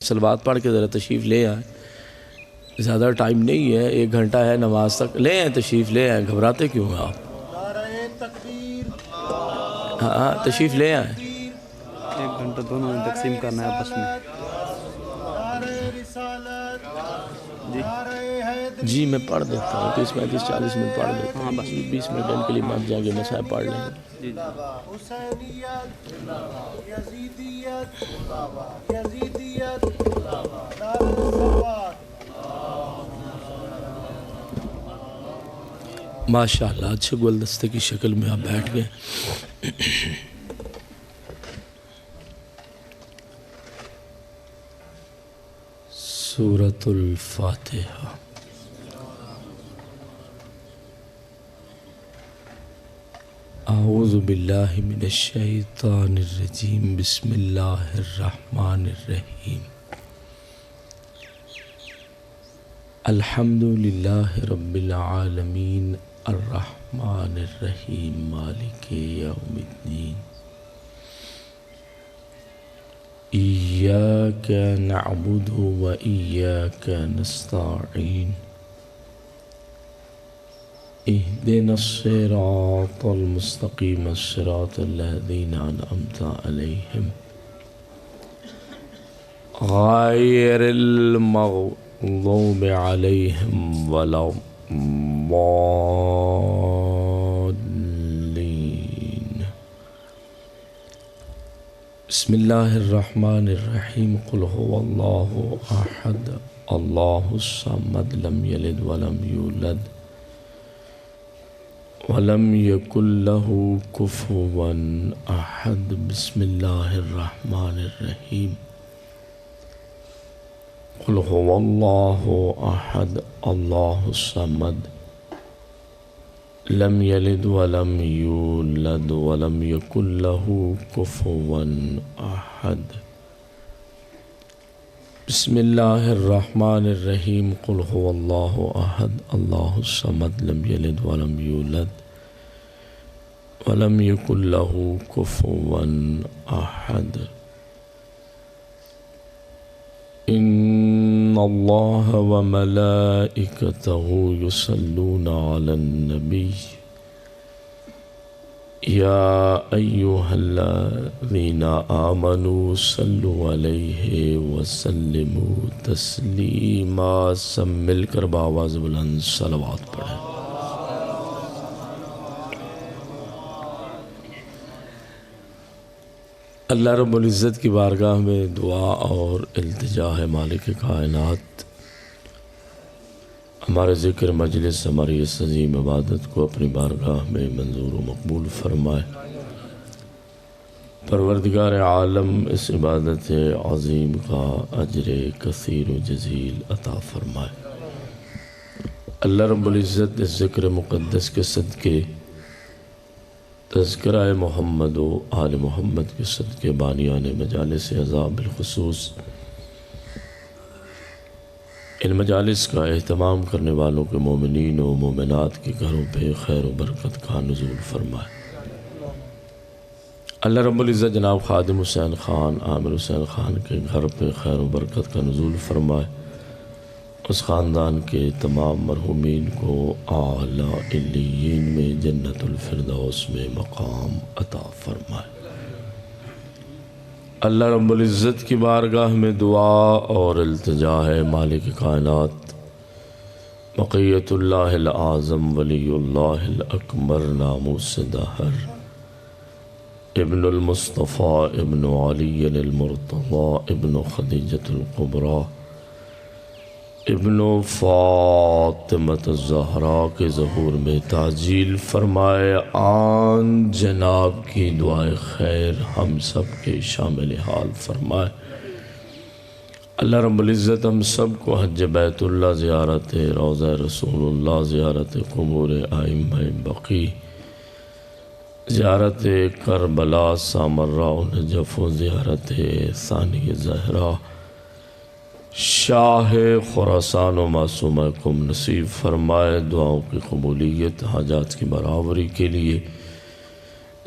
صلوات پڑھ کے ذرا تشریف لے آئیں، زیادہ ٹائم نہیں ہے، 1 گھنٹہ ہے نماز تک، لے آئیں تشریف لے آئیں، گھبراتے کیوں ہیں آپ؟ ہاں تشریف لے آئیں۔ 1 گھنٹہ دونوں میں تقسیم کرنا ہے آپس میں۔ جی میں پڑھ دیتا ہوں، 30-35-40 منٹ پڑھ دیتا ہوں، 20 منٹ ان کے لیے بچ جائیں گے، میں صاحب پڑھ لیں گے۔ ماشاءاللہ اچھے گلدستے کی شکل میں آپ بیٹھ گئے۔ سورۃ الفاتحہ۔ اعوذ باللہ من الشیطان الرجیم، بسم اللہ الرحمن الرحیم۔ الحمد للہ رب العالمین، الرحمن الرحیم، مالک یوم الدین، ایاک نعبد و ایاک نستعین، اہدنا الصراط المستقیم، صراط الذین انعمت علیہم غیر المغضوب علیہم ولا الضالین۔ بسم اللہ الرحمن الرحیم، قل هو اللہ احد اللہ الصمد، لم یلد ولم یولد ولم یکن له کفوا احد۔ بسم اللہ الرحمن الرحیم، قل هو اللہ احد اللہ الصمد، لم یلد ولم یولد ولم یکن له کفوا احد۔ بسم اللہ الرحمن الرحیم، قل هو اللہ احد اللہ الصمد، لم یلد ولم یولد ولم یکن له کفوا احد۔ ان اللہ وملائکتہ یصلون علی النبی، یا ایہا الذین آمنوا صلوا علیہ وسلموا تسلیما۔ سب مل کر بآواز بلند صلوات پڑھیں۔ اللہ رب العزت کی بارگاہ میں دعا اور التجا ہے، مالک کائنات ہمارے ذکر مجلس، ہماری اس عظیم عبادت کو اپنی بارگاہ میں منظور و مقبول فرمائے۔ پروردگار عالم اس عبادت عظیم کا اجر کثیر و جزیل عطا فرمائے۔ اللہ رب العزت اس ذکر مقدس کے صدقے، تذکرہ محمد و آل محمد کے صدقے، بانیان مجالس عذاب بالخصوص ان مجالس کا اہتمام کرنے والوں کے مومنین و مومنات کے گھروں پہ خیر و برکت کا نزول فرمائے۔ اللہ رب العزت جناب خادم حسین خان، عامر حسین خان کے گھر پہ خیر و برکت کا نزول فرمائے، اس خاندان کے تمام مرحومین کو اعلیٰ علیین میں جنت الفردوس میں مقام عطا فرمائے۔ اللہ رب العزت کی بارگاہ میں دعا اور التجا ہے، مالک کائنات بقیت اللہ العظم، ولی اللہ الاکبر، ناموس دہر، ابن المصطفیٰ، ابن علی المرتضی، ابن خدیجۃ الکبریٰ، ابن فاطمۃ الزہراء کے ظہور میں تعجیل فرمائے۔ آن جناب کی دعائے خیر ہم سب کے شامل حال فرمائے۔ اللہ رب العزت ہم سب کو حج بیت اللہ، زیارت روضہ رسول اللہ، زیارت قبور ائمہ بقیع، زیارت کربلا، سامرا و نجف، و زیارت ثانی زہرا، شاہ خراسان و معصومہ کم نصیب فرمائے۔ دعاؤں کی قبولیت، حاجات کی برابری کے لیے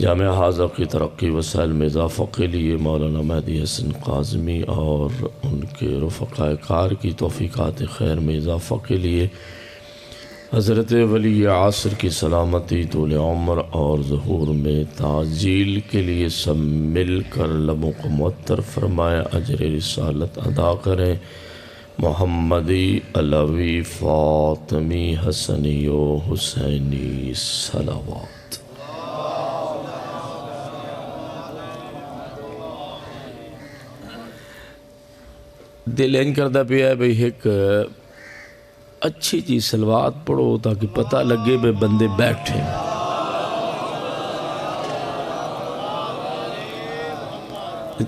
جامعہ حاضہ کی ترقی وسائل میں اضافہ کے لیے مولانا مہدی حسن قاظمی اور ان کے رفقاء کار کی توفیقات خیر میں اضافہ کے لیے حضرت ولی عصر کی سلامتی، طول عمر اور ظہور میں تعجیل کے لیے سب مل کر لبوں کو معطر فرمائے، اجر رسالت ادا کریں۔ محمدی، علوی، فاطمی، حسنی و حسینی صلوات۔ دل این کردہ پیا ہے بھئی ایک اچھی چیز صلوات پڑھو تاکہ پتہ لگے بے بندے بیٹھے۔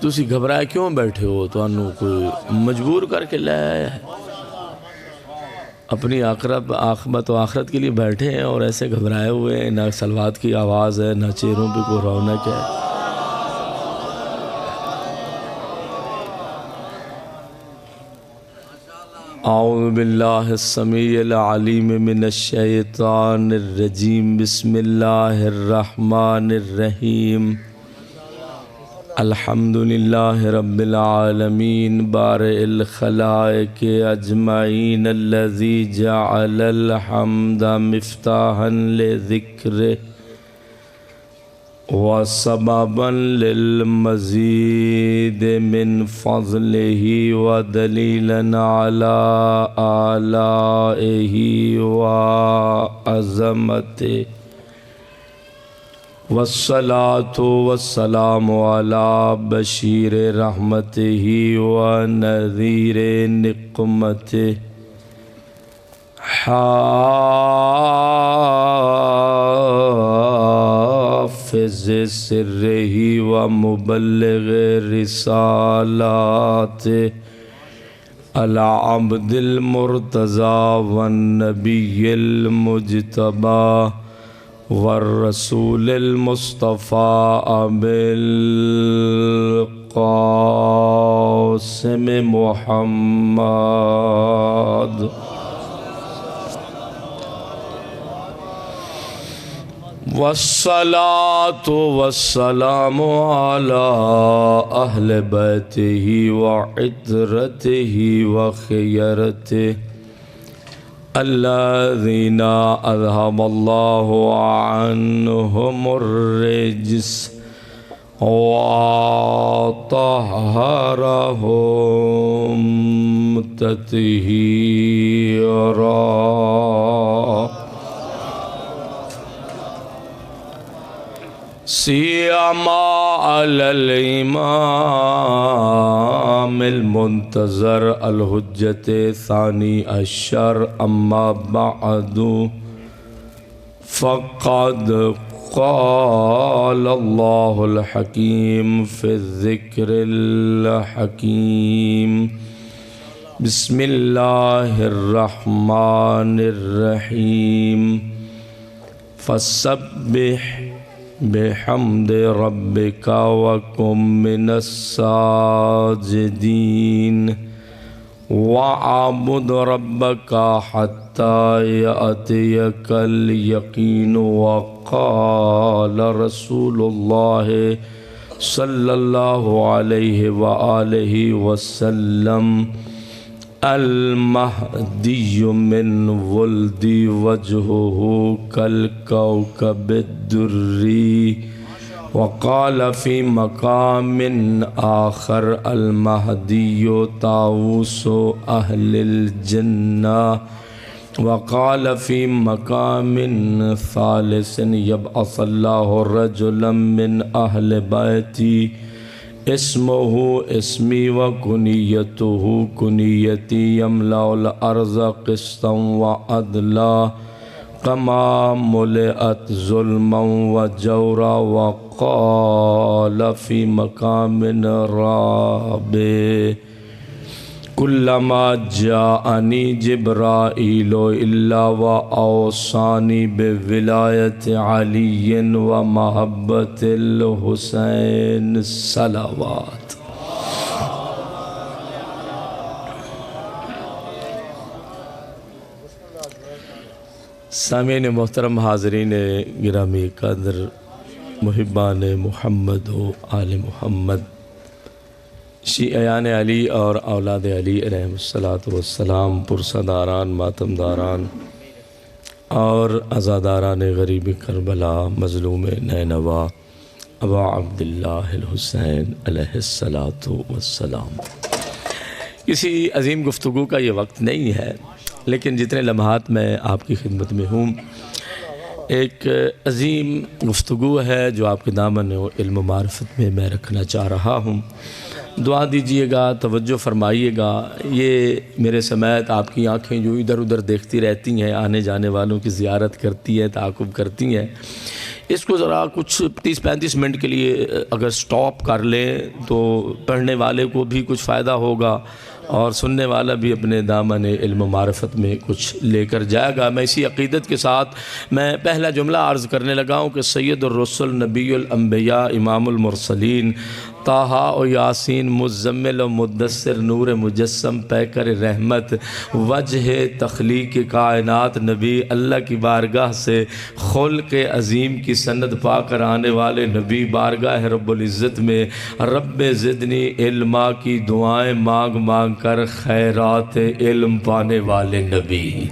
تسی گھبرائے کیوں بیٹھے ہو؟ تو انہوں کوئی مجبور کر کے لے آیا ہے؟ اپنی آخرت و آخرت کے لیے بیٹھے ہیں اور ایسے گھبرائے ہوئے ہیں، نہ صلوات کی آواز ہے، نہ چہروں پہ کوئی رونق ہے۔ اعوذ باللہ السمیع العلیم من الشیطان الرجیم، بسم اللہ الرحمن الرحیم۔ الحمدللہ رب العالمین بارئ الخلائق اجمعین، الذی جعل الحمد مفتاحا لذکرہ وسببا للمزید من فضلہ ودلیلا علی آلائہ وعظمتہ، والصلاة والسلام علی بشیر رحمتہ ونذیر نقمتہ، حافظ سرہ ومبلغ رسالاتہ، العبد المرتضی والنبی المجتبی والرسول المصطفى أبي القاسم محمد والصلاة والسلام على أهل بيته وعترته وخيرته الذين أذهب الله عنهم الرجس وطهرهم تطهيرا، سيما على الإمام المنتظر الحجة ثاني عشر، أما بعد فقد قال الله الحكيم في الذكر الحكيم، بسم الله الرحمن الرحيم، فسبح بحمد ربك وكن من الساجدين، وعبد ربك حتى يأتيك اليقين، وقال رسول الله صلى الله عليه وآله وسلم، المهدي من ولدي وجهه كالكوكب الدري، وقال في مقام آخر، المهدي طاووس أهل الجنة، وقال في مقام ثالث، يبعث الله رجلا من أهل بيتي اسمه اسمي وكنيته كنيتي، يملأ الأرض قسطا وعدلا كما ملئت ظلما وجورا، وقال في مقام رابع، كلما جاءني جبرائيل إلا وأوصاني بولاية علي ومحبة الحسين صلوات۔ سامعین محترم، حاضرین گرامی قدر، محبان محمد و آل محمد، شیعیان علی اور اولاد علی علیہ السلام، پرسداران، ماتمداران اور عزاداران غریب کربلا، مظلوم نینوا ابا عبداللہ الحسین علیہ السلام۔ کسی عظیم گفتگو کا یہ وقت نہیں ہے، لیکن جتنے لمحات میں آپ کی خدمت میں ہوں، ایک عظیم گفتگو ہے جو آپ کے دامن و علم و معرفت میں رکھنا چاہ رہا ہوں۔ دعا دیجئے گا، توجہ فرمائیے گا۔ یہ میرے سمیت آپ کی آنکھیں جو ادھر ادھر دیکھتی رہتی ہیں، آنے جانے والوں کی زیارت کرتی ہیں، تعاقب کرتی ہیں، اس کو ذرا کچھ 30-35 منٹ کے لیے اگر سٹاپ کر لیں تو پڑھنے والے کو بھی کچھ فائدہ ہوگا اور سننے والا بھی اپنے دامن علم و معرفت میں کچھ لے کر جائے گا۔ میں اسی عقیدت کے ساتھ میں پہلا جملہ عرض کرنے لگا ہوں کہ سید الرسل، نبی الانبیاء، امام المرسلین، طٰہٰ و یاسین، مزمل و مدثر، نور مجسم، پیکر رحمت، وجہ تخلیق کائنات، نبی، اللہ کی بارگاہ سے خلق عظیم کی سند پا کر آنے والے نبی، بارگاہ رب العزت میں رب زدنی علما کی دعائیں مانگ مانگ کر خیرات علم پانے والے نبی۔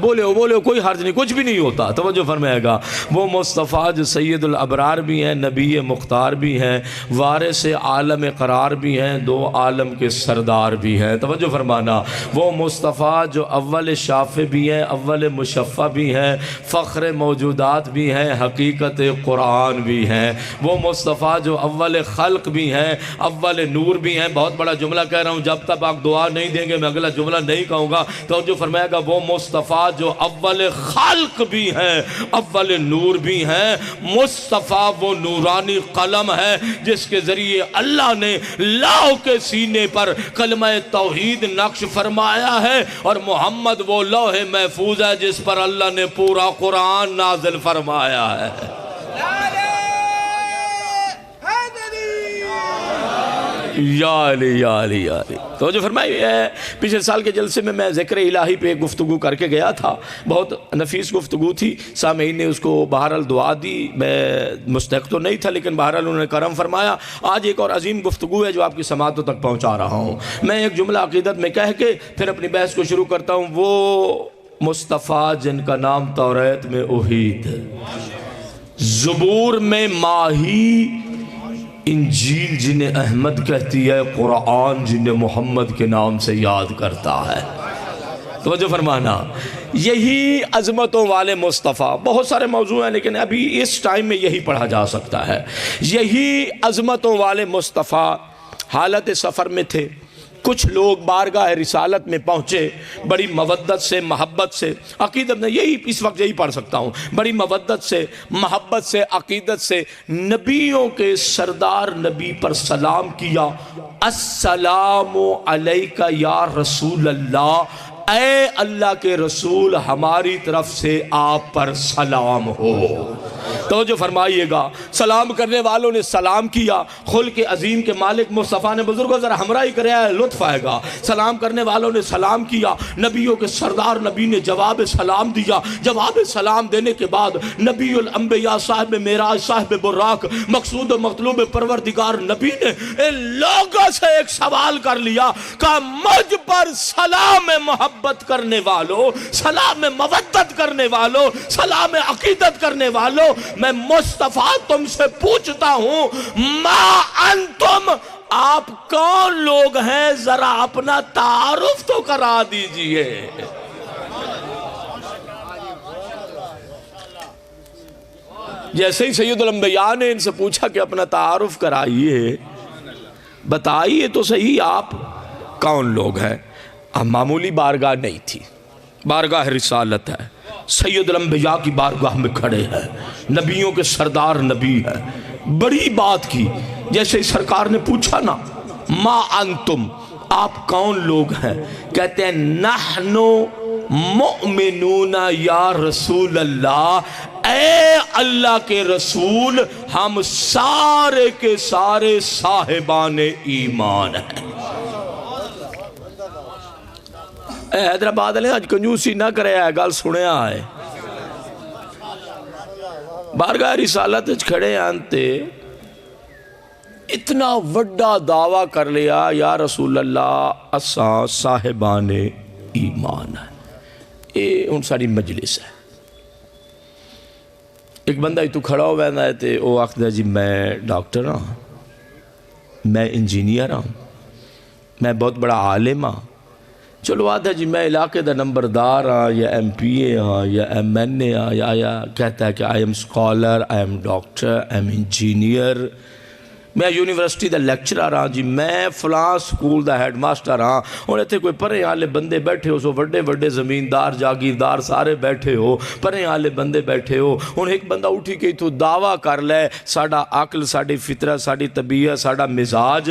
بولے ہو کوئی حرج نہیں، کچھ بھی نہیں ہوتا، توجہ فرمائے گا۔ وہ مصطفیٰ جو سید الابرار بھی ہیں، نبی مختار بھی ہیں، وارث عالم قرار بھی ہیں، دو عالم کے سردار بھی ہیں، توجہ فرمانا۔ وہ مصطفیٰ جو اول شافع بھی ہیں، اول مشفع بھی ہیں، فخر موجودات بھی ہیں، حقیقت قرآن بھی ہیں۔ وہ مصطفیٰ جو اول خلق بھی ہیں، اول نور بھی ہیں۔ بہت بڑا جملہ کہہ رہا ہوں، جب تک آپ دعا نہیں دیں گے میں اگلا جملہ نہیں کہوں گا، توجہ فرمائے گا۔ وہ مصطفیٰ جو اول خلق بھی ہیں، اول نور بھی ہیں۔ مصطفیٰ وہ نورانی قلم ہے جس کے ذریعے اللہ نے لوح کے سینے پر کلمہ توحید نقش فرمایا ہے، اور محمد وہ لوح محفوظ ہے جس پر اللہ نے پورا قرآن نازل فرمایا ہے۔ یا علی یا علی یا علی۔ تو جو فرمائی ہے، پچھلے سال کے جلسے میں ذکر الہی پہ گفتگو کر کے گیا تھا، بہت نفیس گفتگو تھی، سامعین نے اس کو بہرحال دعا دی، میں مستحق تو نہیں تھا لیکن بہرحال انہوں نے کرم فرمایا۔ آج ایک اور عظیم گفتگو ہے جو آپ کی سماعتوں تک پہنچا رہا ہوں۔ میں ایک جملہ عقیدت میں کہہ کے پھر اپنی بحث کو شروع کرتا ہوں۔ وہ مصطفیٰ جن کا نام توریت میں اوحید، زبور میں ماہی، انجیل جنہیں احمد کہتی ہے، قرآن جنہیں محمد کے نام سے یاد کرتا ہے، توجہ فرمانا۔ یہی عظمتوں والے مصطفیٰ، بہت سارے موضوع ہیں لیکن ابھی اس ٹائم میں یہی پڑھا جا سکتا ہے۔ یہی عظمتوں والے مصطفیٰ حالت سفر میں تھے، کچھ لوگ بارگاہ رسالت میں پہنچے، بڑی مودت سے، محبت سے، عقیدت میں یہی اس وقت یہی پڑھ سکتا ہوں، بڑی مودت سے، محبت سے، عقیدت سے نبیوں کے سردار نبی پر سلام کیا۔ السلام علیکہ یا رسول اللہ، اے اللہ کے رسول ہماری طرف سے آپ پر سلام ہو۔ توجہ فرمائیے گا، سلام کرنے والوں نے سلام کیا، خلق عظیم کے مالک مصطفیٰ نے، بزرگوں ذرا ہمراہی کرے، لطف آئے گا۔ سلام کرنے والوں نے سلام کیا، نبیوں کے سردار نبی نے جواب سلام دیا۔ جواب سلام دینے کے بعد نبی الانبیاء، صاحب معراج، صاحب براق، مقصود و مطلوب پروردگار نبی نے ان لوگوں سے ایک سوال کر لیا کہ مجھ پر سلام محبت کرنے والوں، سلام مودت کرنے والوں، سلام عقیدت کرنے والوں، میں مصطفیٰ تم سے پوچھتا ہوں، ما انتم، آپ کون لوگ ہیں؟ ذرا اپنا تعارف تو کرا دیجئے۔ جیسے ہی سید الانبیاء نے ان سے پوچھا کہ اپنا تعارف کرائیے، بتائیے تو صحیح آپ کون لوگ ہیں۔ معمولی بارگاہ نہیں تھی، بارگاہ رسالت ہے، سید الانبیاء کی بارگاہ میں کھڑے ہیں، نبیوں کے سردار نبی ہے، بڑی بات کی۔ جیسے سرکار نے پوچھا نا، ما انتم، آپ کون لوگ ہیں؟ کہتے ہیں نحنو مؤمنون یا رسول اللہ، اے اللہ کے رسول ہم سارے کے سارے صاحبان ایمان ہیں۔ اے حیدرآباد علیہ آج کنجوسی نہ کرے، آئے گال سنے آئے، بارگاہ رسالت کھڑے آنتے اتنا وڈا دعویٰ کر لیا یا رسول اللہ اساں صاحبان ایمان ہے. یہ ان ساری مجلس ہے. ایک بندہ ہی تو کھڑا ہوا ہے تے وہ آخدا جی میں ڈاکٹر ہاں، میں انجینئر ہاں، میں بہت بڑا عالم ہاں. چلو آدھا جی میں علاقے دا نمبردار ہاں یا ایم پی اے ہاں یا ایم این اے ہاں یا کہتا ہے کہ I am scholar, I am doctor, I am engineer, میں یونیورسٹی دا لیکچرر ہاں جی، میں فلاں سکول دا ہیڈ ماسٹر ہاں. اور ایتھے کوئی پرے والے بندے بیٹھے ہو، سو وڈے وڈے زمیندار جاگیردار سارے بیٹھے ہو، پرے والے بندے بیٹھے ہو. ہن ایک بندہ اٹھی کے تو دعویٰ کر لے ساڈا عقل، ساڈی فطرت، ساڈی طبیعت، ساڈا مزاج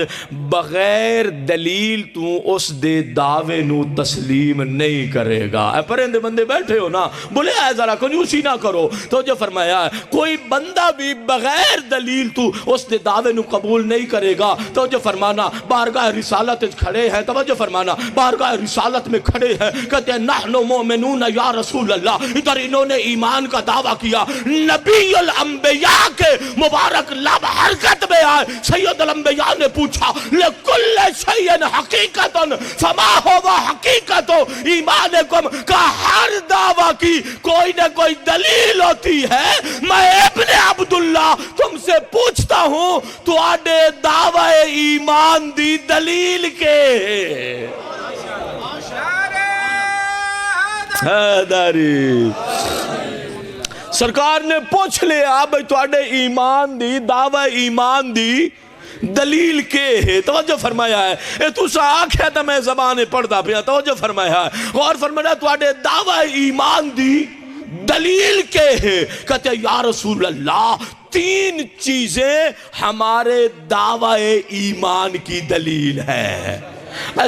بغیر دلیل تو اس دے دعوے نو تسلیم نہیں کرے گا. اے پرے دے بندے بیٹھے ہو نا، بولے اے ذرا کنجوسی نہ کرو. تو جو فرمایا ہے کوئی بندہ بھی بغیر دلیل تو اس دے دعوے نو قبول نہیں کرے گا. توجہ فرمانا، بارگاہ رسالت کھڑے ہیں، توجہ فرمانا، بارگاہ رسالت میں کھڑے ہیں، کہتے ہیں نحن مومنون یا رسول اللہ. ادھر انہوں نے ایمان کا دعویٰ کیا. نبی الانبیاء کے مبارک لب حرکت میں آئے. سید الانبیاء نے پوچھا لکل شیء حقیقت فما ہوا حقیقت ایمانکم، کا ہر دعویٰ کی کوئی نہ کوئی دلیل ہوتی ہے. میں ابن عبداللہ تم سے پوچھتا ہوں تو آڈے دعوی ایمان دی دلیل کے حیداری سرکار نے پوچھ لیا بھئی تو آڈے ایمان دی دعوی ایمان دی دلیل کے ہے. توجہ فرمایا ہے اے تو سا آکھیا تھا میں زبانے پڑھتا پیا. توجہ فرمایا ہے غور فرمایا تو آڈے دعوی ایمان دی دلیل کے ہے. کہتے ہیں یا رسول اللہ تین چیزیں ہمارے دعوی ایمان کی دلیل ہے.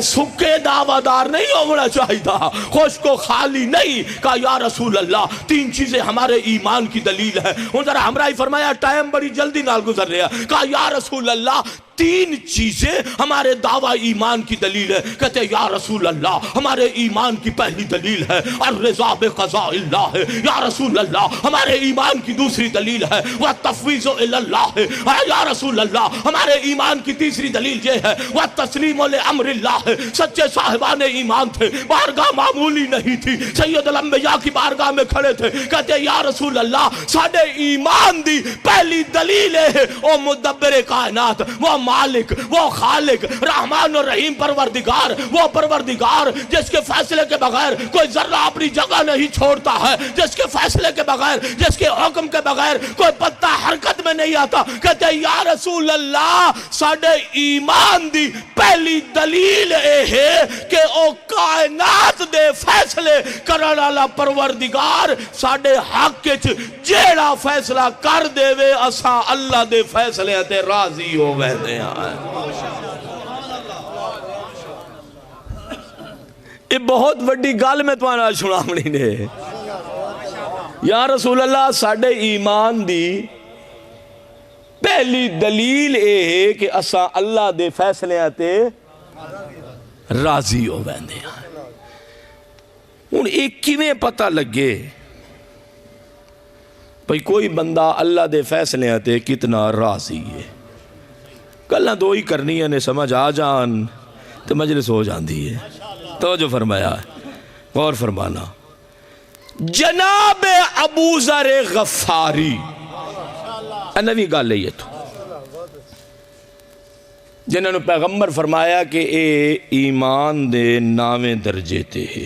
سکے دعویٰ دار نہیں ہونا چاہیے تھا، خوش کو خالی نہیں. کہا یا رسول اللہ تین چیزیں ہمارے ایمان کی دلیل ہے. ان ذرا ہمراہی فرمایا ٹائم بڑی جلدی نال گزر رہا. کہا یا رسول اللہ تین چیزیں ہمارے دعویٰ ایمان کی دلیل ہے. کہتے ہیں یا رسول اللہ ہمارے ایمان کی پہلی دلیل ہے الرضا بقضاء اللہ ہے. یا رسول اللہ ہمارے ایمان کی دوسری دلیل ہے والتفویض الی اللہ ہے. یا رسول اللہ ہمارے ایمان کی تیسری دلیل یہ ہے والتسلیم لامر اللہ ہے. سچے صاحبان ایمان تھے، بارگاہ معمولی نہیں تھی، سید الانبیاء کی بارگاہ میں کھڑے تھے. کہتے ہیں یا رسول اللہ ساڑھے ایمان دی پہلی دلیل ہے او مدبر کائنات، وہ مالک، وہ خالق، رحمان اور رحیم پروردگار، وہ پروردگار جس کے فیصلے کے بغیر کوئی ذرہ اپنی جگہ نہیں چھوڑتا ہے، جس کے فیصلے کے بغیر، جس کے حکم کے بغیر کوئی پتہ حرکت میں نہیں آتا. کہتے ہیں یا رسول اللہ ساڑھے ایمان دی پہلی دلیل اے ہے کہ او کائنات دے فیصلے کرن والا پروردگار ساڑھے حق وچ جیڑا فیصلہ کر دے وے اساں اللہ دے فیصلے تے راضی ہو ویندے. یہ بہت وڈی گل میں تمہارا سناونی نے. یا رسول اللہ ساڑھے ایمان دی پہلی دلیل اے ہے کہ اساں اللہ دے فیصلے تے راضی ہو ویندے ہیں. ہن ایک کیویں پتہ لگے بھئی کوئی بندہ اللہ دے فیصلے تے کتنا راضی ہے؟ گلاں دو ہی کرنی ہے نے سمجھ آ جان تو مجلس ہو جاندی ہے. توجہ فرمایا غور فرمانا. جناب ابو ذر غفاری نوی گل ہے تو جنہوں نے پیغمبر فرمایا کہ اے ایمان دے نامے درجے تے ہے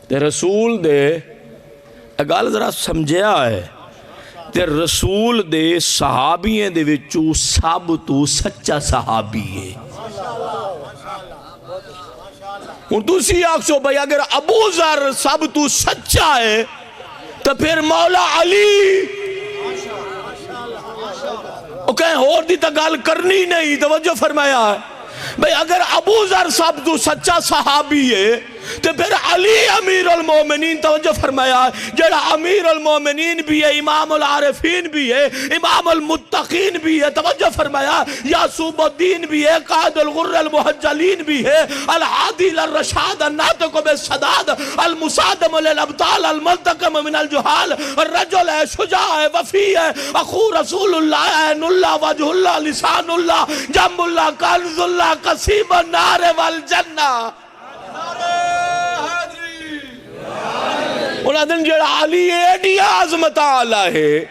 تے رسول دے گل ذرا سمجھیا ہے تے رسول دے صحابییں دے وچوں سب تو سچا صحابی ہے. ہن تسی آکھو بھئی اگر ابو ذر سب تو سچا ہے تو پھر مولا علی او کہیں اور دی تا گل کرنی نہیں. توجہ فرمایا ہے بھئی اگر ابو ذر سب تو سچا صحابی ہے تو پھر علی امیر المومنین توجہ فرمایا جڑا امیر المومنین بھی ہے، امام العارفین بھی ہے، امام المتقین بھی ہے، توجہ فرمایا یعصوب الدین بھی ہے، قائد الغر المحجلین بھی ہے، الحادی للرشاد الناطق بالصداد المصادم للابطال الملتقم من الجہال الرجل ہے، شجاع ہے، وفی ہے، اخو رسول اللہ، عین اللہ، وجہ اللہ، لسان اللہ، جنب اللہ، کنز اللہ، قصیب النار والجنہ۔ انہاں دن جڑا علی ایڈی عظمت آلہ ہے،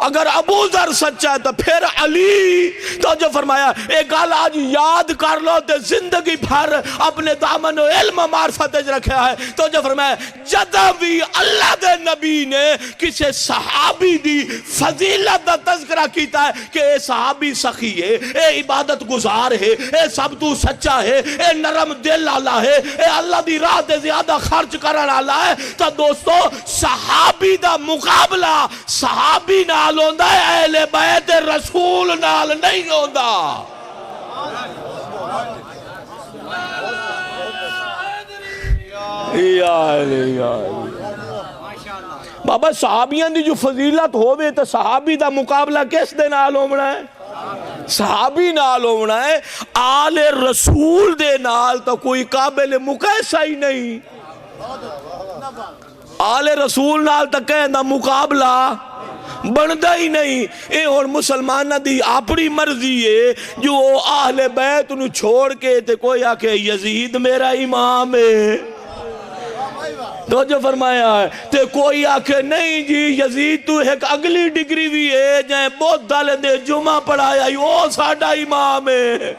اگر ابو ذر سچا ہے تو پھر علی تو جو فرمایا ایک گل آج یاد کر لو تے زندگی بھر اپنے دامن و علم و معرفت رکھا ہے، تو جو فرمایا جدہ بھی اللہ دے نبی نے کسی صحابی دی فضیلت دا تذکرہ کیتا ہے کہ اے صحابی سخی ہے، اے عبادت گزار ہے، اے سب تو سچا ہے، اے نرم دل اللہ ہے، اے اللہ دی راہ دے زیادہ خرچ کرن اللہ ہے، تو دوستو صحابی دا مقابلہ صحابی نال ہوندا ہے، اہل بیت رسول نال نہیں ہوندا۔ بابا صحابیاں دی جو فضیلت ہوئے تو صحابی دا مقابلہ کس دے نال ہونا ہے؟ صحابی نال ہونا ہے، آل رسول دے نال تو کوئی قابل مقایسہ ہی نہیں۔ آل رسول نال تو کہنا مقابلہ بندہ ہی نہیں۔ اے اور مسلمانہ دی اپنی مرضی ہے جو اہل بیت انہوں چھوڑ کے تے کوئی آکے یزید میرا امام ہے، تو جو فرمایا ہے تے کوئی آکے نہیں جی یزید تو ایک اگلی ڈگری بھی ہے جائیں بہت دالیں دے جمعہ پڑھایا وہ ساڑھا امام ہے۔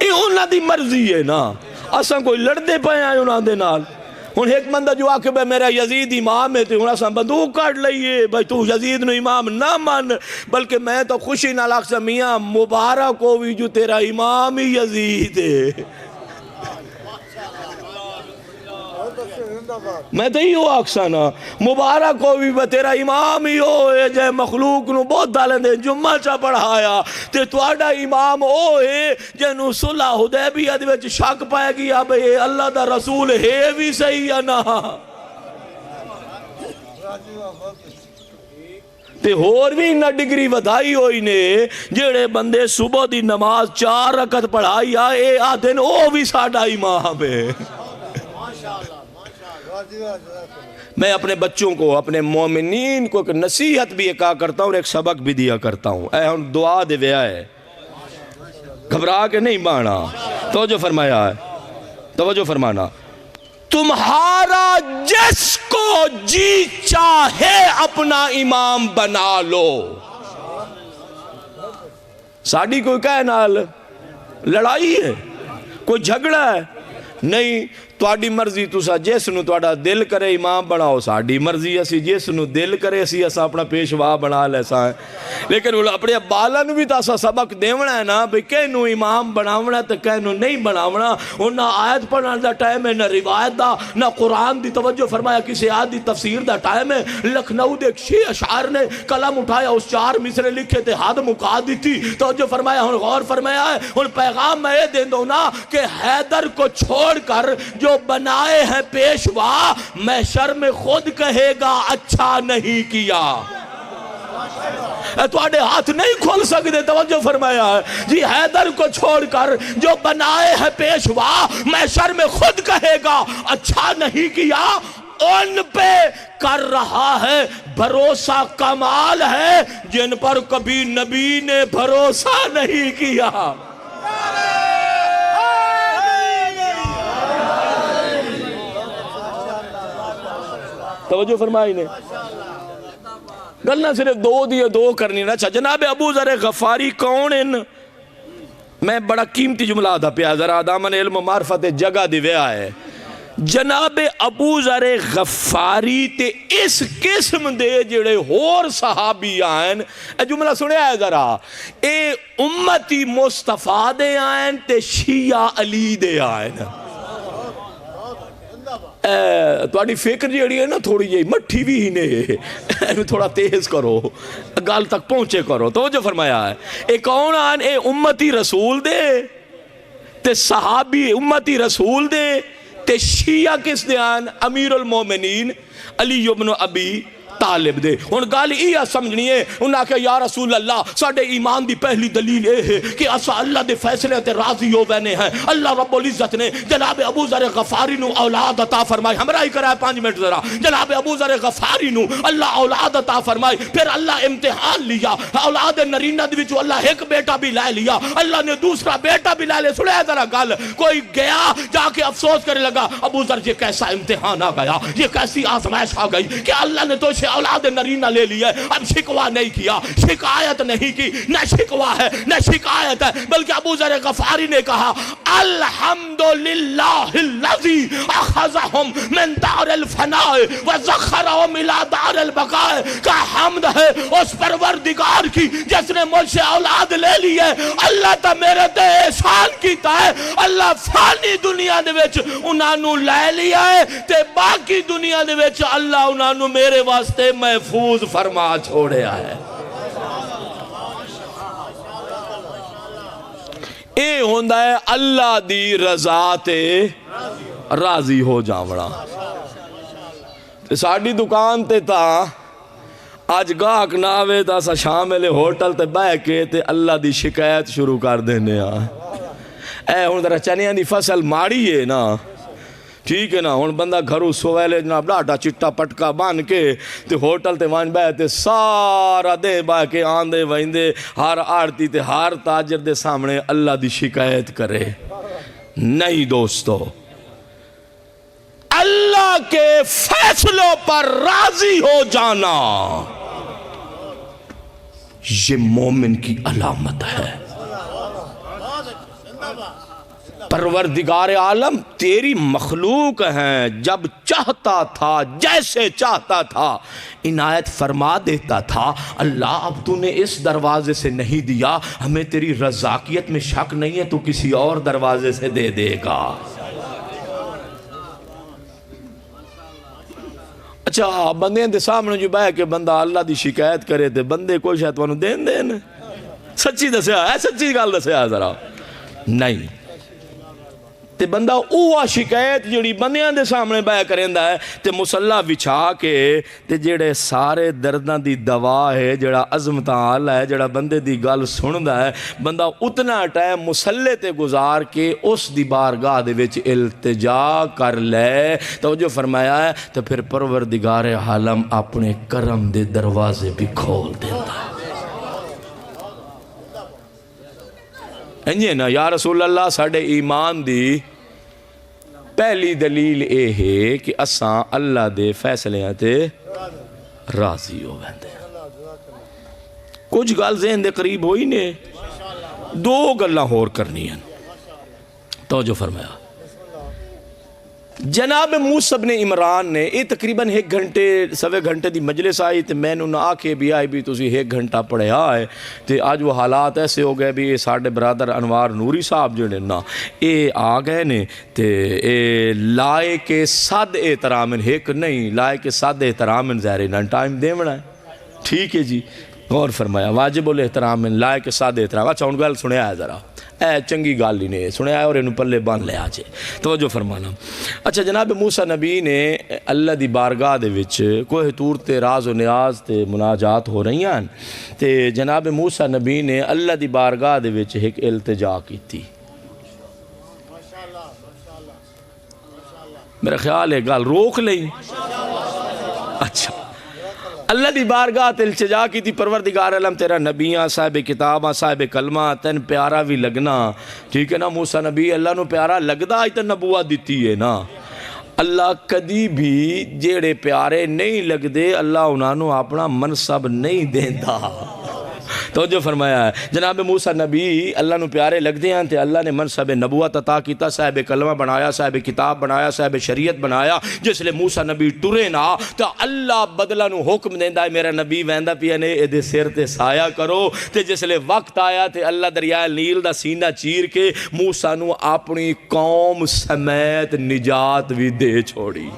یہ انہاں دی مرضی ہے نا، اساں کوئی لڑتے پائے ہیں انہاں دے نال۔ ان ایک بندہ جو آکے بے میرا یزید امام ہے تو انہاں سا بندوق کاٹ لئیے بھائی تو یزید نو امام نہ من، بلکہ میں تو خوشی نہ لاکسا میاں مبارک ہوئی جو تیرا امام ہی یزید ہے۔ میں تو ہی ہو آکسانا مبارک ہوئی با تیرا امام ہی ہوئے جائے مخلوق نو بہت دالیں دے جمعہ چا پڑھایا تے توڑا امام ہوئے جنو صلح حدیبیہ دے وچ شک پائے گیا بھئی اللہ دا رسول ہے بھی صحیح یا نا تے اور بھی انہا ڈگری ودائی ہوئی نے جیڑے بندے صبح دی نماز 4 رکعت پڑھائی آئے آدھن او بھی ساڑھا امام ہے۔ میں اپنے بچوں کو اپنے مومنین کو ایک نصیحت بھی کہا کرتا ہوں اور ایک سبق بھی دیا کرتا ہوں، اے ہم دعا دے ویا ہے گھبرا کے نہیں بانا، توجہ فرمایا ہے، توجہ فرمانا تمہارا جس کو جی چاہے اپنا امام بنا لو۔ ساڑھی کوئی کہے نال لڑائی ہے کوئی جھگڑا ہے نہیں، تواڈی مرضی تسا جس نو تواڈا دل کرے امام بناؤ، ساڑی مرضی اسی جس نو دل کرے اسی اسا اپنا پیشوا بنا لیسا ہے، لیکن اپنے بالن بھی تاسا سبق دیونا ہے نا بھئی کہ نو امام بناونا تو کہ نو نہیں بناونا، اور نہ آیت پڑھنا دا ٹائم ہے، نہ روایت دا، نہ قرآن دی توجہ فرمایا کسی آیت دی تفسیر دا ٹائم ہے۔ لکھنؤ دے ایک شیعہ اشعار نے قلم اٹھایا اس 4 مصرے لکھے تھے حد مکا دی تھی، توجہ فرمایا ہن غور فرمایا ہے، ہن پیغام میں دے دو نا کہ حیدر کو چھوڑ کر جو بنائے ہیں پیشوا محشر میں خود کہے گا اچھا نہیں کیا۔ تو آڑے ہاتھ نہیں کھول سکتے، توجہ فرمایا ہے جی حیدر کو چھوڑ کر جو بنائے ہیں پیشوا محشر میں خود کہے گا اچھا نہیں کیا، ان پہ کر رہا ہے بھروسہ کمال ہے جن پر کبھی نبی نے بھروسہ نہیں کیا۔ توجہ فرمائی نے گلنا صرف دو کرنی نا۔ اچھا جناب ابو ذر غفاری کون ان؟ میں بڑا قیمتی جملہ دا پیا ذرا دامن علم و معرفت جگہ دی ویا ہے۔ جناب ابو ذر غفاری تے اس قسم دے جڑے ہور صحابی آئین، اے جملہ سنے آئے ذرا، اے امتی مصطفیٰ دے آئین تے شیعہ علی دے آئین۔ تواڈی فکر جیڑی ہے نا تھوڑی جی مٹھی بھی ہی نے تھوڑا تیز کرو گال تک پہنچے کرو، توجہ فرمایا ہے۔ اے کون آن؟ اے امتی رسول دے تے صحابی امتی رسول دے تے شیعہ کس دیان امیر المومنین علی ابن ابی طالب دے. ان گال یہ سمجھنی ہے انہاں کہ یا رسول اللہ ساڑھے ایمان دی پہلی دلیل یہ ہے کہ اسا اللہ دے فیصلے تے راضی ہو بینے ہیں. اللہ رب العزت نے جناب ابو ذر غفاری نو اولاد عطا فرمائی. ہمراہ ہی کرائے 5 منٹ ذرا. جناب ابو ذر غفاری نو اللہ اولاد عطا فرمائی. پھر اللہ امتحان لیا, اولاد نرینہ دے وچوں اللہ ایک بیٹا بھی لے لیا, اللہ نے دوسرا بیٹا بھی لے لے. سنے ذرا گل, کوئی گیا جا کے افسوس کرنے لگا ابو ذر یہ کیسا امتحان آ گیا, یہ کیسی آزمائش آ گئی کہ اللہ نے تو اولاد نرینہ لے لیا. اب شکوہ نہیں کیا, شکایت نہیں کی, نہ شکوہ ہے نہ شکایت ہے, بلکہ ابو ذر غفاری نے کہا الحمدللہ الذی اخذہم من دار الفناء وزخرہم الى دار البقاء. کا حمد ہے اس پروردگار کی جس نے مجھ سے اولاد لے لی ہے. اللہ تا میرے تے احسان کیتا ہے, اللہ فانی دنیا دے وچ انہاں نو لے لیا ہے تے باقی دنیا دے وچ اللہ انہاں نو میرے واسطے محفوظ فرما چھوڑے آئے. اے ہوندہ ہے اللہ دی رضا تے راضی ہو جاوڑا. ساڑھی دکان تے تا آج گاہک نہ آوے تا سا شاملے ہوٹل تے بہ کے تے اللہ دی شکایت شروع کر دینے آ. اے ہون در چنیاں دی فصل ماڑی ہے نا, ٹھیک ہے نا, ہون بندہ گھروں سویلے جناب ڈاٹا چٹا پٹکا بان کے تے ہوٹل تے وان بے تے سارا دے با کے آندے ویندے ہر آرتی تے ہر تاجر دے سامنے اللہ دی شکایت کرے. نہیں دوستو, اللہ کے فیصلوں پر راضی ہو جانا یہ مومن کی علامت ہے. پروردگار عالم تیری مخلوق ہیں, جب چاہتا تھا جیسے چاہتا تھا عنایت فرما دیتا تھا. اللہ اب تو نے اس دروازے سے نہیں دیا, ہمیں تیری رضاکیت میں شک نہیں ہے, تو کسی اور دروازے سے دے دے گا. اچھا بندے دے سامنے جو بہ کے بندہ اللہ دی شکایت کرے تے بندے کوئی شاید وانو دین دین سچی دسیا ہے, سچی گل دسیا ہے ذرا نہیں. تے بندہ اوہ شکایت جڑی بندیاں دے سامنے بہ کریندا ہے تے مسلح وچھا کے تے جڑے سارے درداں دی دوا ہے, جڑا عظمتاں حال ہے, جڑا بندے دی گل سندا ہے, بندہ اتنا ٹائم مسلح تے گزار کے اس دی بارگاہ دے وچ التجا کر لے. توجہ فرمایا ہے تو پھر پروردگار عالم اپنے کرم دے دروازے بھی کھول دیندا ہے. انجھے نا یا رسول اللہ ساڑھے ایمان دی پہلی دلیل اے ہے کہ اساں اللہ دے فیصلے تے راضی ہو ویندے. کچھ گل ذہن دے قریب ہوئی نے, 2 گلاں ہور کرنی ہیں. توجہ فرمایا. جناب موسیٰ بن عمران نے یہ تقریباً 1 گھنٹے 1.25 گھنٹے دی مجلس آئی تے میں نہ آکے بھی آئی بھی تُسی 1 گھنٹہ پڑھے آئے تے آج وہ حالات ایسے ہو گئے بھی یہ ساڑھے برادر انوار نوری صاحب جڑے نا اے آ گئے نے تے اے لائے کے صد احترامن ایک نہیں لائے کے صد احترامن زہرینہ ٹائم دیونا ہے. ٹھیک ہے جی, غور فرمایا. واجب الاحترامن لائے کے صد احترام. اچھا ان گل سنے آیا ذرا, اے چنگی گال ہی نے سنے آئے اور انہوں پلے بان لے آجے. توجہ فرمانا. اچھا جناب موسیٰ نبی نے اللہ دی بارگاہ دے وچ کوہ طور تے راز و نیاز تے مناجات ہو رہی ہیں تے جناب موسیٰ نبی نے اللہ دی بارگاہ دے وچ ایک التجا کی تھی. میرا خیال ہے گال روک لئی. اچھا اللہ دی بارگاہ التجا کی تھی, پروردگار علم تیرا نبیاں صاحب کتاباں صاحب کلمہ تن پیارا بھی لگنا. ٹھیک ہے نا, موسیٰ نبی اللہ نو پیارا لگدا ہی تو نبوت دیتی ہے نا. اللہ کدی بھی جیڑے پیارے نہیں لگ دے اللہ انہاں نو اپنا منصب نہیں دیندہ. توجہ فرمایا ہے. جناب موسیٰ نبی اللہ نو پیارے لگ دے ہیں تے اللہ نے منصب نبوت عطا کیتا, صاحب کلمہ بنایا, صاحب کتاب بنایا, صاحب شریعت بنایا. جس لئے موسیٰ نبی ٹرے نا تو اللہ بدلہ نو حکم دیندہ ہے میرا نبی ویندہ پیا نے ایدے سر تے سایہ کرو. تے جس لئے وقت آیا تے اللہ دریائے نیل دا سینہ چیر کے موسیٰ نو اپنی قوم سمیت نجات بھی دے چھوڑی.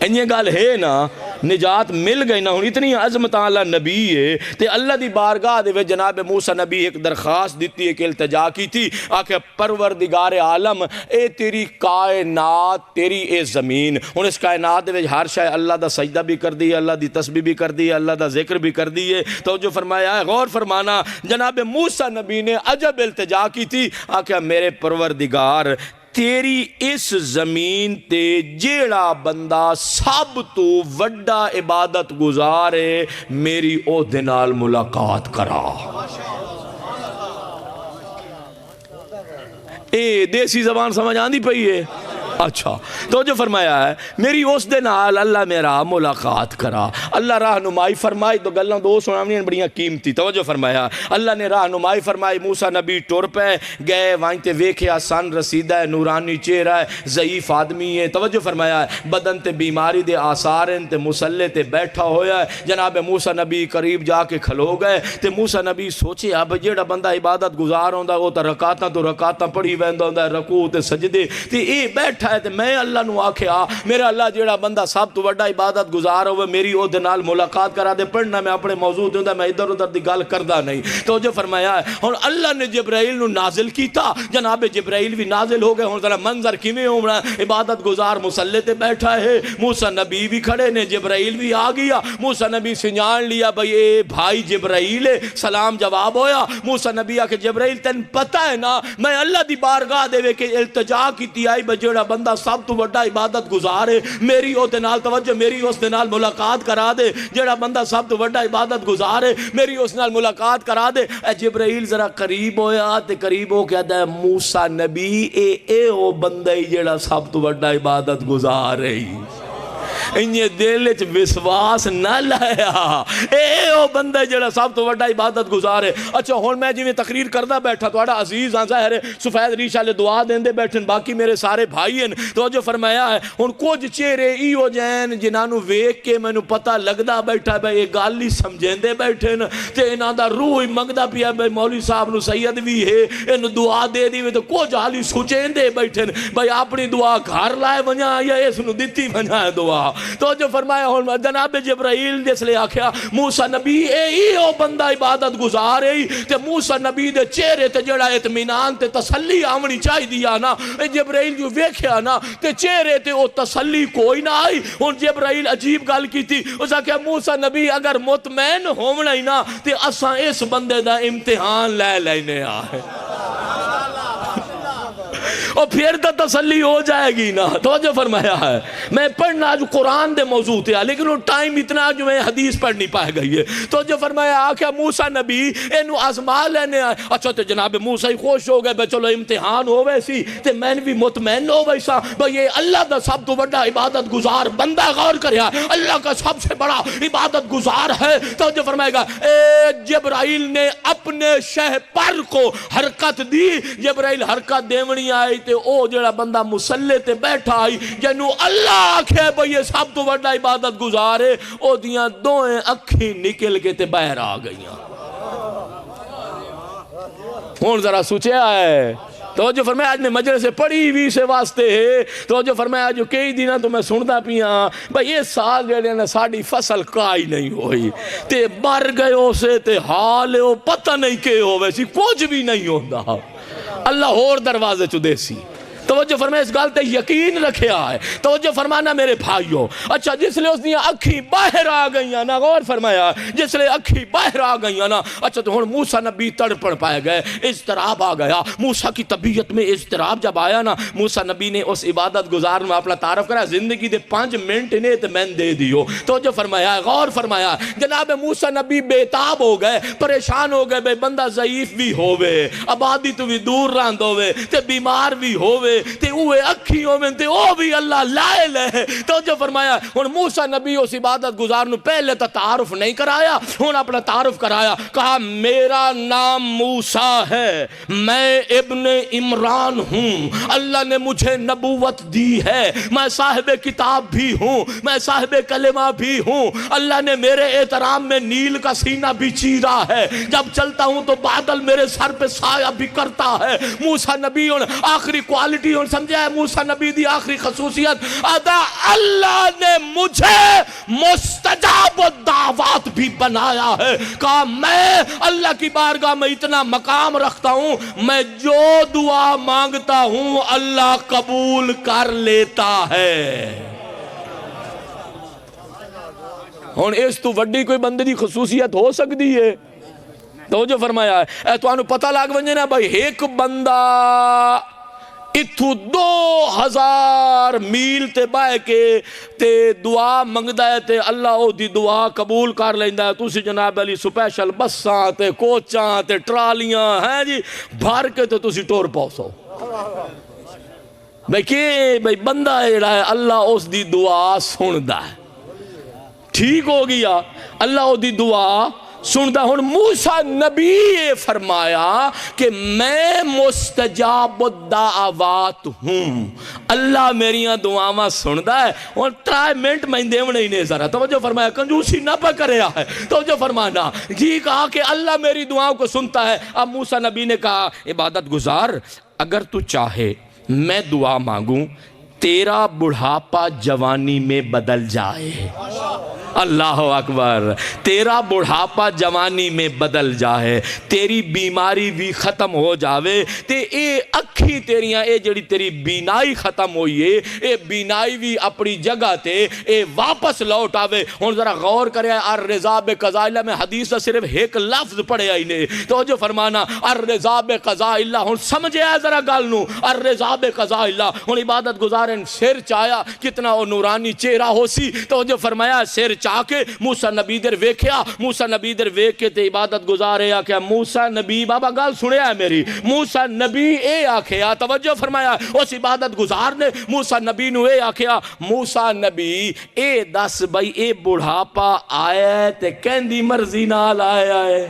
انہیں گال ہے نا نجات مل گئی نا. ہن اتنی عظمت اللہ نبی ہے تے اللہ دی بارگاہ دے وچ جناب موسیٰ نبی ایک درخواست دیتی ایک التجا کی تھی آکھے پروردگار عالم اے تیری کائنات تیری اے زمین. ہن اس کائنات دے وچ ہر شے اللہ دا سجدہ بھی کر دی اللہ دی تسبیح بھی کر دی اللہ دا ذکر بھی کر دی ہے. تو جو فرمایا ہے غور فرمانا جناب موسیٰ نبی نے عجب التجا کی تھی آکھے میرے پروردگار تیری اس زمین تے جیڑا بندہ سب تو وڈا عبادت گزارے میری او دنال ملاقات کرا. اے دیسی زبان سمجھ آندی پئی ہے. اچھا تو جو فرمایا ہے میری اس دن نال اللہ میرا ملاقات کرا. اللہ رہنمائی فرمائی تو گلاں دو سناونیاں بڑیاں قیمتی. توجہ فرمایا اللہ نے رہنمائی فرمائی موسیٰ نبی ٹر پے گئے وہیں تے ویکھیا سن رسیدہ ہے نورانی چہرہ ہے ضعیف آدمی ہے. توجہ فرمایا بدن تے بیماری دے آثار ہیں تے مسلح تے بیٹھا ہویا ہے. جناب موسیٰ نبی قریب جا کے کھلو گئے تے موسیٰ نبی سوچے اب جیڑا بندہ عبادت گزار ہوندا وہ تا رکعتاں پڑھی ویندا ہوندا رکوع تے سجدے تے اے بیٹھا ہے تے میں اللہ نو آکھیا میرا اللہ جیڑا بندہ سب تو وڈا عبادت گزار ہوئے میری او دے نال ملاقات کرا دے. پڑھنا میں اپنے موضوع دے ہوندا میں ادھر ادھر دی گل کردا نہیں. تو جو فرمایا ہے ہن اللہ نے جبرائیل نو نازل کیتا. جناب جبرائیل بھی نازل ہو گئے. ہن ذرا منظر کیویں ہونا عبادت گزار مصلی تے بیٹھا ہے موسیٰ نبی بھی کھڑے نے جبرائیل بھی آ گیا. موسیٰ نبی سنجان لیا بھئی اے بھائی جبرائیل ہے. سلام جواب ہویا. موسیٰ نبی آکے جبرائیل تن پتہ ہے نا میں اللہ دی بارگاہ دے وے کہ التجا کیتی آئی بجیڑا بندہ سب تو وڈا عبادت گزارے میری او دنال توجہ میری اس دنال ملاقات کرا دے. جیڑا بندہ سب تو وڈا عبادت گزارے میری اس نال ملاقات کرا دے. اے جبرائیل ذرا قریب ہویا تے قریب ہو کہتا ہے موسیٰ نبی اے او بندہ جیڑا سب تو وڈا عبادت گزارے انجھے دل چ وسواس نہ لایا اے او بندہ جڑا سب تو وڈا عبادت گزارے. اچھا ہن میں جویں تقریر کردا بیٹھا تہاڈا عزیز ہاں ظاہر ہے سفید ریش والے دعا دیندے بیٹھن باقی میرے سارے بھائی ہیں. تو جو فرمایا ہے ہن کچھ چہرے ایو جین جنہاں نو ویکھ کے مینوں پتہ لگدا بیٹھا بھئی یہ گل ہی سمجھیندے بیٹھن تے انہاں دا روح ہی منگدا پیا بھئی مولوی صاحب نو سید بھی ہے اینو دعا دے دیوے تو کچھ حال ہی سوچیندے بیٹھن بھئی اپنی دعا گھر لائے ونجا یا اس نو دتی ونجا دعا. تو جو فرمایا ہوں جناب جبرائیل جس لئے آکھیا موسیٰ نبی اے او بندہ عبادت گزار ہے تے موسیٰ نبی دے چہرے تے جڑا اطمینان تے تسلی آمنی چاہی دیا نا. جبرائیل جو ویکھیا نا تے چہرے تے او تسلی کوئی نہ آئی. ہن جبرائیل عجیب گل کی تھی اس آکھیا موسیٰ نبی اگر مطمئن ہونا ہی نا تے اساں اس بندے دا امتحان لے لینے آئے اور پھر تو تسلی ہو جائے گی نا. توجہ فرمایا ہے میں پڑھنا جو قرآن دے موضوع تھے لیکن وہ ٹائم اتنا جو میں حدیث پڑھ نہیں پائے گئی ہے. توجہ فرمایا آکھیا موسیٰ نبی اینو آزما لینے آئے. اچھا تو جناب موسیٰ ہی خوش ہو گئے بے چلو امتحان ہو ویسی تے میں بھی مطمئن ہو ویسا بھئی یہ اللہ دا سب تو بڑا عبادت گزار بندہ غور کریا اللہ کا سب سے بڑا عبادت گزار ہے. توجہ فرمائے گا اے جبرائیل نے اپنے شہ پر کو حرکت دی. جبرائیل حرکت دیونی آئی تے او جڑا بندہ مسلح تے بیٹھا آئی جنو اللہ آکھے بھئی یہ سب تو بڑا عبادت گزارے او دیاں دوئیں اکھی نکل کے تے باہر آ گئیاں. ہون ذرا سوچیا ہے تو جو فرمایا آج میں مجلس سے پڑھی بھی سے واسطے ہے. تو جو فرمایا جو کئی دنہ تو میں سنتا پیاں بھئی یہ سال جڑے نے ساڑی فصل کائی نہیں ہوئی تے بر گئے ہو سے تے حال ہو پتہ نہیں کہ ہو ویسی کچھ بھی نہیں ہوتا. اللہ اور دروازے چو دیسی. توجہ فرمایا اس گالتے یقین رکھے آئے. توجہ فرمانا میرے بھائیوں. اچھا جس لئے اس دیا اکھی باہر آ گئیاں نا غور فرمایا جس لئے اکھی باہر آ گئیاں نا. اچھا تو ہن موسیٰ نبی تڑ پڑ پائے گئے اضطراب آ گیا. موسیٰ کی طبیعت میں اضطراب جب آیا نا موسیٰ نبی نے اس عبادت گزار میں اپنا تعارف کرا زندگی دے 5 منٹ نے تے میں دے دیو. توجہ فرمایا غور فرمایا جناب موسیٰ نبی بیتاب ہو گئے پریشان ہو گئے بے بندہ ضعیف بھی ہووے آبادی تو بھی دور راند ہووے تے بیمار بھی ہووے تے اوے اکھیوں میں تے او بھی اللہ لائے لے. تو جو فرمایا ہن موسیٰ نبی اس عبادت گزار نو پہلے تا تعارف نہیں کرایا ہن اپنا تعارف کرایا. کہا میرا نام موسیٰ ہے میں ابن عمران ہوں اللہ نے مجھے نبوت دی ہے میں صاحب کتاب بھی ہوں میں صاحب کلمہ بھی ہوں. اللہ نے میرے احترام میں نیل کا سینہ بھی چیرا ہے جب چلتا ہوں تو بادل میرے سر پہ سایہ بھی کرتا ہے. موسیٰ نبی آخری کوالٹی کی ہوں سمجھا ہے موسیٰ نبی دی آخری خصوصیت ادا اللہ نے مجھے مستجاب الدعوات بھی بنایا ہے. کہا میں اللہ کی بارگاہ میں اتنا مقام رکھتا ہوں میں جو دعا مانگتا ہوں اللہ قبول کر لیتا ہے. ہون اس تو وڈی کوئی بندے دی خصوصیت ہو سکتی ہے؟ توجہ فرمایا ہے. تو انہوں پتہ لگ ونجے نا بھائی ایک بندہ اتھو 2000 میل تے بائے کے تے دعا منگدا ہے تے اللہ او دی دعا قبول کر لیندا ہے. تسی جناب علی سپیشل بساں تے کوچاں تے ٹرالیاں ہیں جی بھر کے تے تسی ٹور پاؤسو. بھائی کہ بھائی بندہ ایڑا ہے اللہ اس دی دعا سندا ہے. ٹھیک ہو گیا اللہ او دی دعا سندا. ہن موسیٰ نبی یہ فرمایا کہ میں مستجاب الدعوات ہوں اللہ میریاں دعاواں سندا ہے. اور 3 منٹ میں دیونے ہی نہیں ذرا توجہ فرمایا کنجوسی نہ پہ کریا ہے. توجہ فرمانا جی کہا کہ اللہ میری دعاؤں کو سنتا ہے. اب موسیٰ نبی نے کہا عبادت گزار اگر تو چاہے میں دعا مانگوں تیرا بڑھاپا جوانی میں بدل جائے. اللہ اکبر. تیرا بڑھاپا جوانی میں بدل جائے تیری بیماری بھی ختم ہو جاوے تے اے اکھی تیریاں اے جڑی تیری بینائی ختم ہوئی ہے اے بینائی بھی اپنی جگہ تے اے واپس لوٹ آوے. ہن ذرا غور کرے الرضا بقضاء اللہ میں حدیث کا صرف ایک لفظ پڑھے آئی نے توجہ فرمانا الرضا بقضاء اللہ. ہن سمجھے آئے ذرا گل نو الرضا بقضاء اللہ. ہن عبادت گزارن سر چایا کتنا وہ نورانی چہرہ ہو سی. توجہ فرمایا سر چاہ کے موسیٰ نبی در ویکھیا. موسیٰ نبی در ویکھ کے تے عبادت گزارے آکھیا موسیٰ نبی بابا گل سنیا ہے میری موسیٰ نبی اے آکھیا توجہ فرمایا اس عبادت گزار نے موسیٰ نبی نو اے آکھیا موسیٰ نبی اے دس بھائی اے بڑھاپا آیا ہے تے کہندی مرضی نال آیا ہے.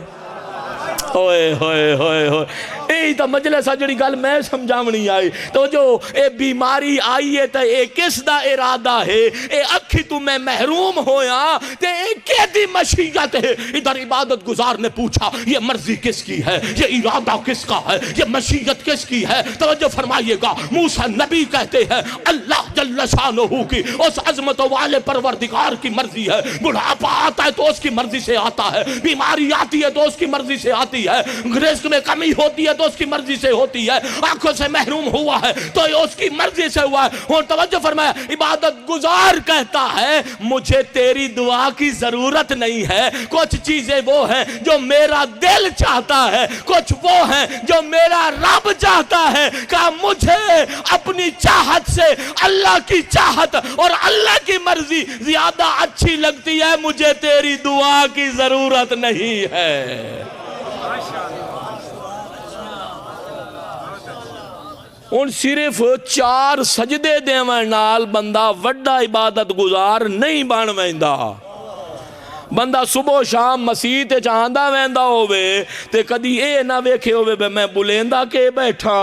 ہوئے ہوئے ہوئے ہوئے اے تا مجلسہ جڑی گل میں سمجھاونی آئی. تو جو اے بیماری آئی ہے تا اے کس دا ارادہ ہے اے اکھی تو میں محروم ہویا تے اے کیدی مشیت ہے. ادھر عبادت گزار نے پوچھا یہ مرضی کس کی ہے یہ ارادہ کس کا ہے یہ مشیت کس کی ہے. توجہ فرمائیے گا موسیٰ نبی کہتے ہیں اللہ جل شانہ کی اس عظمت والے پروردگار کی مرضی ہے. بڑھاپا آتا ہے تو اس کی مرضی سے آتا ہے بیماری آتی ہے تو اس کی مرضی سے آتی ہے رزق میں کمی ہوتی ہے تو اس کی مرضی سے ہوتی ہے آنکھوں سے محروم ہوا ہے تو یہ اس کی مرضی سے ہوا ہے. اور توجہ فرمایا عبادت گزار کہتا ہے مجھے تیری دعا کی ضرورت نہیں ہے. کچھ چیزیں وہ ہیں جو میرا دل چاہتا ہے کچھ وہ ہیں جو میرا رب چاہتا ہے. کہ مجھے اپنی چاہت سے اللہ کی چاہت اور اللہ کی مرضی زیادہ اچھی لگتی ہے مجھے تیری دعا کی ضرورت نہیں ہے. ان صرف 4 سجدے دیوان نال بندہ وڈا عبادت گزار نہیں بن ویندا. بندہ صبح شام مسیح تے چاہندا ویندا ہووے تے کدی اے نہ ویکھے ہووے بے میں بلیندا کے بیٹھا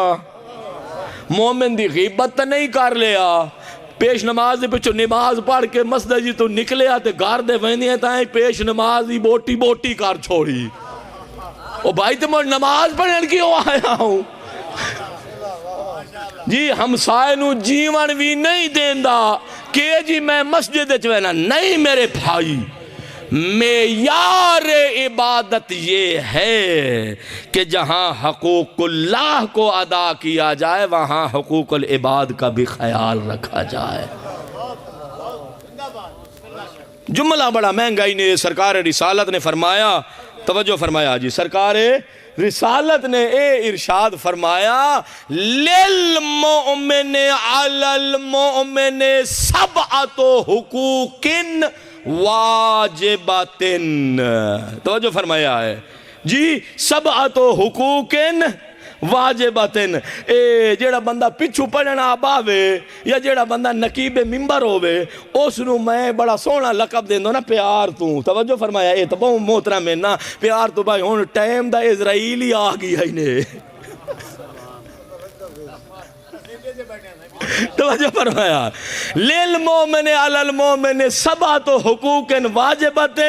مومن دی غیبت تے نہیں کر لیا پیش نماز دے پچھو نماز پڑھ کے مسجد جی تو نکلیا تے گھر دے ویندیاں تائیں پیش نماز دی بوٹی بوٹی کر چھوڑی. او بھائی تے میں نماز پڑھن کیوں آیا ہوں جی ہمسائے نو جیون بھی نہیں دیندا کہ جی میں مسجد چوینا نہیں. میرے بھائی معیار عبادت یہ ہے کہ جہاں حقوق اللہ کو ادا کیا جائے وہاں حقوق العباد کا بھی خیال رکھا جائے. جملہ بڑا مہنگا ہی نے سرکار رسالت نے فرمایا توجہ فرمایا جی سرکار رسالت نے اے ارشاد فرمایا للمؤمن علی المؤمن سبعۃ حقوق واجبات. توجہ فرمایا ہے جی سبعۃ حقوق واجبات. اے جیڑا بندہ پچھو پڑھنا باوے یا جیڑا بندہ نقیب ممبر ہووے اس نو میں بڑا سونا لقب دیندو نا پیار تو. توجہ فرمایا اے تو بہت محترم ہے نا پیار تو بھائی ہون ٹائم دا اسرائیلی آ گیا ہی نے. توجہ فرمایا للمومن علی المومن سبعۃ حقوق واجبات.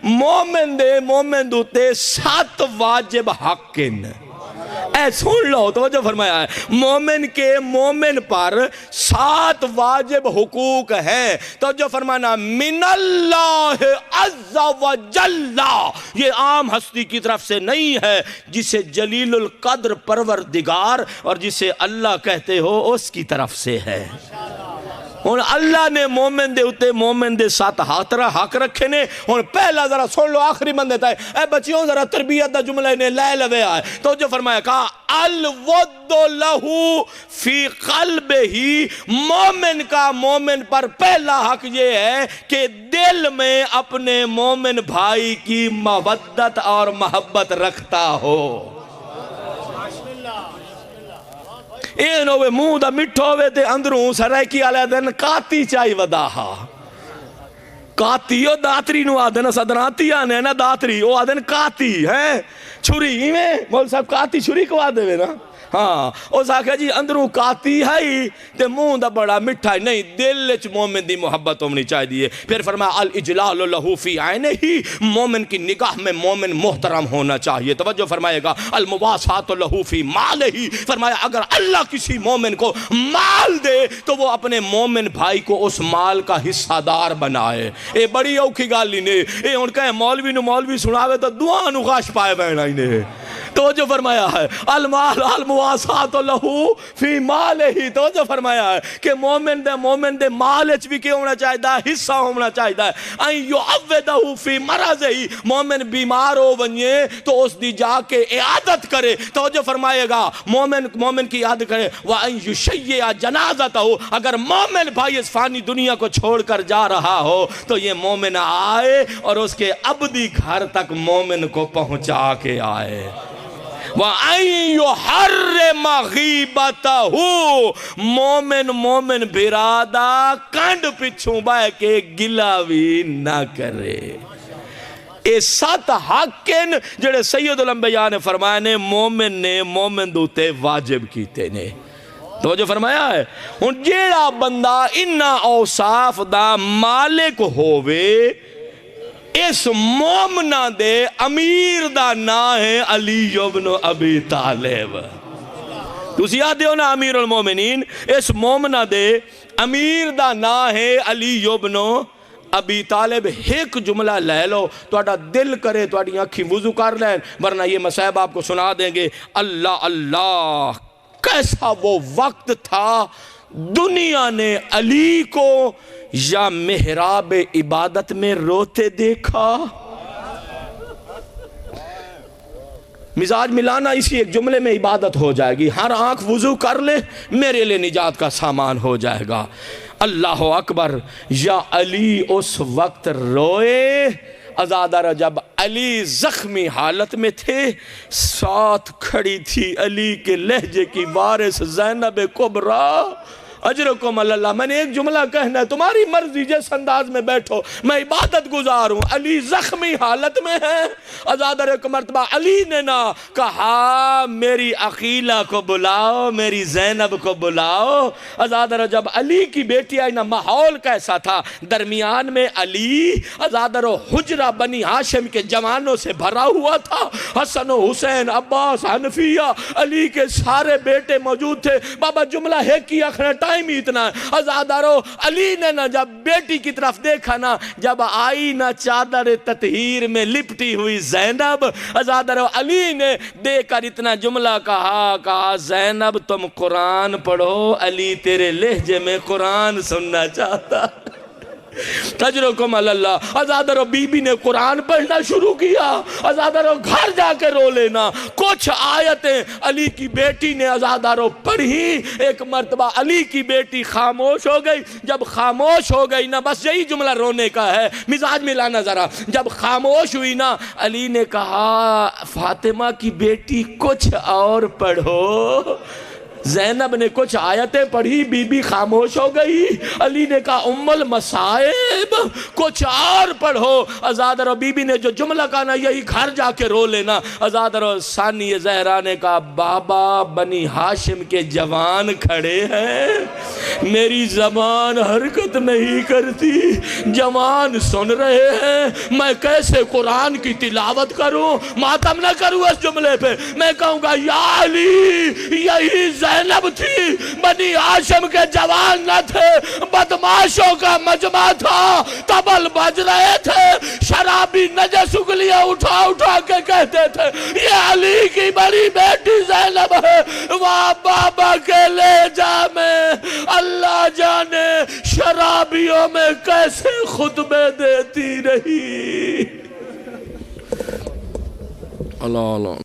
مومن دے مومن دوتے 7 واجب حق. اے سن لو، توجہ فرمایا ہے، مومن کے مومن پر 7 واجب حقوق ہیں۔ توجہ فرمانا، من اللہ عز و جل، یہ عام ہستی کی طرف سے نہیں ہے، جسے جلیل القدر پروردگار اور جسے اللہ کہتے ہو اس کی طرف سے ہے۔ ہن اللہ نے مومن دے اتے مومن دے 7 حق رکھے نے۔ ہن پہلا ذرا سن لو، آخری من دیتا ہے، اے بچیوں ذرا تربیت دا جملہ انہیں لے لوے آئے۔ تو جو فرمایا کہا الود لہو فی قلب ہی، مومن کا مومن پر پہلا حق یہ ہے کہ دل میں اپنے مومن بھائی کی مودت اور محبت رکھتا ہو۔ این ہوئے منہ دا مٹھو ہوئے تے اندروں سرائکی آلے دن کاتی چاہی وداہا۔ کاتی او داتری نو آدھن صدراتی آنے نا داتری، او آدھن کاتی ہیں چھری ہی میں، مول صاحب کاتی چھری کو آدھے ہوئے نا، ہاں او ساکھا جی اندروں کاتی ہے تے منہ دا بڑا مٹھا نہیں، دل چ مومن دی محبت ہونی چاہی دیئے۔ پھر فرمایا الاجلال لہو فی عینے ہی، مومن کی نگاہ میں مومن محترم ہونا چاہیے۔ توجہ فرمائے گا المواسات لہو فی مال ہی، فرمایا اگر اللہ کسی مومن کو مال دے تو وہ اپنے مومن بھائی کو اس مال کا حصہ دار بنائے۔ اے بڑی اوکھی گالی نے، اے ان کہے مولوی نو مولوی سناوے تو دعا نو غاش پائے بینا ہی نے۔ تو جو فرمایا ہے المواسات لہو فی مال ہی، تو جو فرمایا ہے کہ مومن دے مالچ بھی کیا ہونا چاہیے دا، حصہ ہونا چاہیے این یعوّدہو فی مرض ہی، مومن بیمار ہو ونیے تو اس دی جا کے عیادت کرے۔ تو جو فرمائے گا مومن کی عیادت کرے وَأَن یُشَیّعَ جنازتہو، اگر مومن بھائی اس فانی دنیا کو چھوڑ کر جا رہا ہو تو یہ مومن آئے اور اس کے ابدی گھر تک مومن کو پہنچا کے آئے۔ وَأَن يُحَرِّمَ غِیبَتَهُ، مومن برادا کنڈ پچھوں بائے کے گلاوی نہ کرے۔ اے 7 حق ہیں جڑے سید الانبیاء نے فرمایا نے مومن دوتے واجب کیتے نے۔ تو جو فرمایا ہے ہن جیڑا بندہ انہا اوصاف دا مالک ہووے، اس مومنہ دے امیر دا نا ہے علی ابن ابی طالب۔ تُسی یاد دیو نا امیر المومنین، اس مومنہ دے امیر دا نا ہے علی ابن ابی طالب۔ ایک جملہ لے لو، توڑا دل کرے توڑی آنکھی وضو کر لیں، ورنہ یہ مسائب آپ کو سنا دیں گے۔ اللہ اللہ، کیسا وہ وقت تھا، دنیا نے علی کو یا محراب عبادت میں روتے دیکھا۔ مزاج ملانا اسی ایک جملے میں عبادت ہو جائے گی، ہر آنکھ وضو کر لے میرے لئے نجات کا سامان ہو جائے گا۔ اللہ اکبر، یا علی اس وقت روئے۔ ازادہ جب علی زخمی حالت میں تھے، ساتھ کھڑی تھی علی کے لہجے کی وارث زینب کبریٰ۔ اجرکم اللہ، میں نے ایک جملہ کہنا ہے، تمہاری مرضی جس انداز میں بیٹھو، میں عبادت گزار ہوں۔ علی زخمی حالت میں ہے۔ ازادہ ایک مرتبہ علی نے نہ کہا میری عقیلہ کو بلاؤ، میری زینب کو بلاؤ۔ ازادہ جب علی کی بیٹی آئی نہ، ماحول کیسا تھا، درمیان میں علی، ازادہ حجرہ بنی ہاشم کے جوانوں سے بھرا ہوا تھا، حسن و حسین، عباس، حنفیہ، علی کے سارے بیٹے موجود تھے۔ بابا جملہ ہے کی اخرے ٹائم ہی اتنا ہے۔ ازادارو علی نے نہ جب بیٹی کی طرف دیکھا نا، جب آئی نہ چادر تطہیر میں لپٹی ہوئی زینب، ازادارو علی نے دیکھ کر اتنا جملہ کہا زینب تم قرآن پڑھو، علی تیرے لہجے میں قرآن سننا چاہتا۔ تجرکم اللہ، ازادارو بی بی نے قرآن پڑھنا شروع کیا۔ ازادارو گھر جا کے رو لینا، کچھ آیتیں علی کی بیٹی نے ازادارو پڑھی۔ ایک مرتبہ علی کی بیٹی خاموش ہو گئی، جب خاموش ہو گئی نا، بس یہی جملہ رونے کا ہے، مزاج میں لانا ذرا۔ جب خاموش ہوئی نا، علی نے کہا فاطمہ کی بیٹی کچھ اور پڑھو۔ زینب نے کچھ آیتیں پڑھی، بی بی خاموش ہو گئی۔ علی نے کہا ام المصائب کچھ اور پڑھو۔ ازادر و بی بی نے جو جملہ کہا نا، یہی گھر جا کے رو لینا۔ ازادر و ثانی زہرا نے کہا بابا بنی ہاشم کے جوان کھڑے ہیں، میری زبان حرکت نہیں کرتی، جوان سن رہے ہیں، میں کیسے قرآن کی تلاوت کروں؟ ماتم نہ کروں اس جملے پہ، میں کہوں گا یا علی یہی زینب تھی، بنی ہاشم کے جوان نہ تھے، بدماشوں کا مجمع تھا، طبل بج رہے تھے، شرابی نجس انگلیاں اٹھا اٹھا کے کہتے تھے یہ علی کی بڑی بیٹی زینب ہے۔ وہاں بابا کے لے جا میں اللہ جانے شرابیوں میں کیسے خطبے دیتی رہی۔ اللہ اللہ